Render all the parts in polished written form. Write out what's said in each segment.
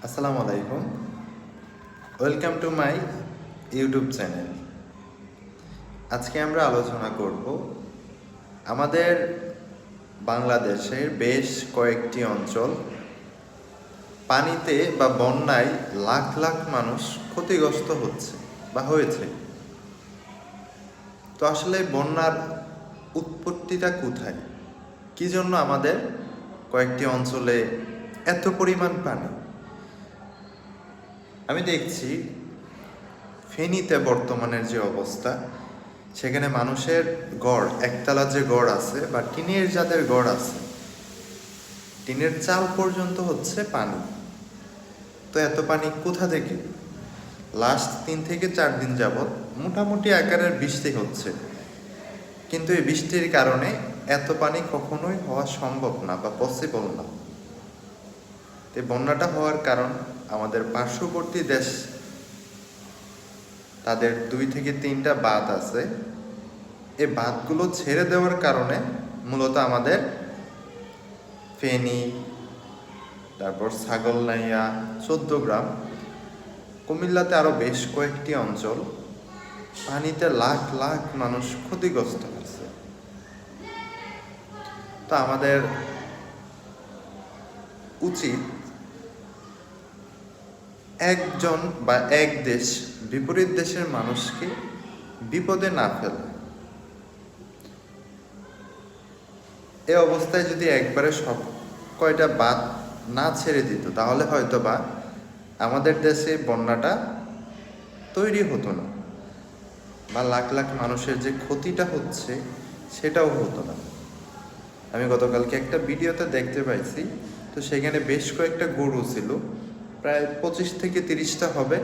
আসসালামু আলাইকুম। Welcome to my YouTube channel. আজকে আমরা আলোচনা করব আমাদের বাংলাদেশের বেশ কয়েকটি অঞ্চল পানিতে বা বন্যায় লাখ লাখ মানুষ ক্ষতিগ্রস্ত হচ্ছে বা হয়েছে। তো আসলে বন্যার উৎপত্তিটা কোথায়, কি জন্য আমাদের কয়েকটি অঞ্চলে এত পরিমাণ পানি? আমি দেখছি ফেনীতে বর্তমানের যে অবস্থা, সেখানে মানুষের গড়, একতলা যে গড় আছে বা টিনের যাদের গড় আছে, টিনের চাল পর্যন্ত হচ্ছে পানি। তো এত পানি কোথা থেকে? লাস্ট 3 থেকে 4 দিন যাবৎ মোটামুটি আকারের বৃষ্টি হচ্ছে, কিন্তু এই বৃষ্টির কারণে এত পানি কখনোই হওয়া সম্ভব না বা পসিবল না। এই বন্যাটা হওয়ার কারণ আমাদের পার্শ্ববর্তী দেশ, তাদের 2 থেকে 3টা বাঁধ আছে। এই বাঁধগুলো ছেড়ে দেওয়ার কারণে মূলত আমাদের ফেনী, তারপর ছাগলনাইয়া, 14 গ্রাম, কুমিল্লাতে আরও বেশ কয়েকটি অঞ্চল পানিতে লাখ লাখ মানুষ ক্ষতিগ্রস্ত হয়েছে। তো আমাদের উচিত একজন বা এক দেশ বিপরীত দেশের মানুষকে বিপদে না ফেলে। এ অবস্থায় যদি একবারে সব কয়টা বাঁধ না ছেড়ে দিত, তাহলে হয়তো বা আমাদের দেশে বন্যাটা তৈরি হতো না, বা লাখ লাখ মানুষের যে ক্ষতিটা হচ্ছে সেটাও হতো না। আমি গতকালকে একটা ভিডিওতে দেখতে পাইছি, তো সেখানে বেশ কয়েকটা গরু ছিল, প্রায় 25 থেকে 30টা হবে।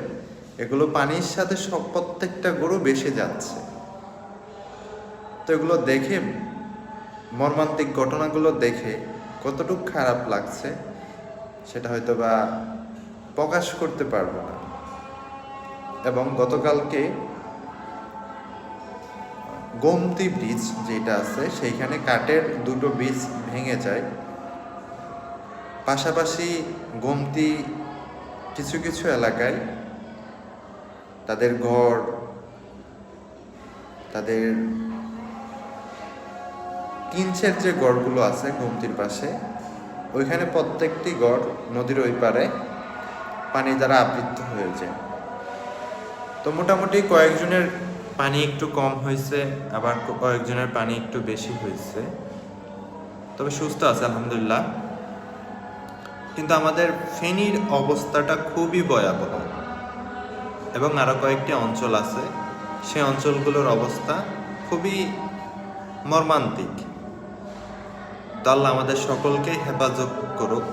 এগুলো পানির সাথে প্রত্যেকটা গরু ভেসে যাচ্ছে। তো এগুলো দেখে, মর্মান্তিক ঘটনাগুলো দেখে কতটুকু খারাপ লাগছে সেটা হয়তো বা প্রকাশ করতে পারবো না। এবং গতকালকে গোমতী ব্রিজ যেটা আছে, সেইখানে কাঠের 2টো ব্রিজ ভেঙে যায়। পাশাপাশি গোমতী কিছু কিছু এলাকায় তাদের ঘর, তাদের টিনশেড যে গড়গুলো আছে গোমতীর পাশে, ওইখানে প্রত্যেকটি গড় নদীর ওই পারে পানি দ্বারা আবৃত হয়ে যায়। তো মোটামুটি কয়েকজনের পানি একটু কম হয়েছে, আবার কয়েকজনের পানি একটু বেশি হয়েছে, তবে সুস্থ আছে আলহামদুলিল্লাহ। কিন্তু আমাদের ফেনীর অবস্থাটা খুবই ভয়াবহ, এবং আরও কয়েকটি অঞ্চল আছে, সেই অঞ্চলগুলোর অবস্থা খুবই মর্মান্তিক। তো আল্লাহ আমাদের সকলকে হেফাজত করুক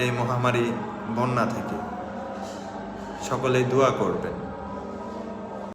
এই মহামারী বন্যা থেকে। সকলেই দোয়া করবেন।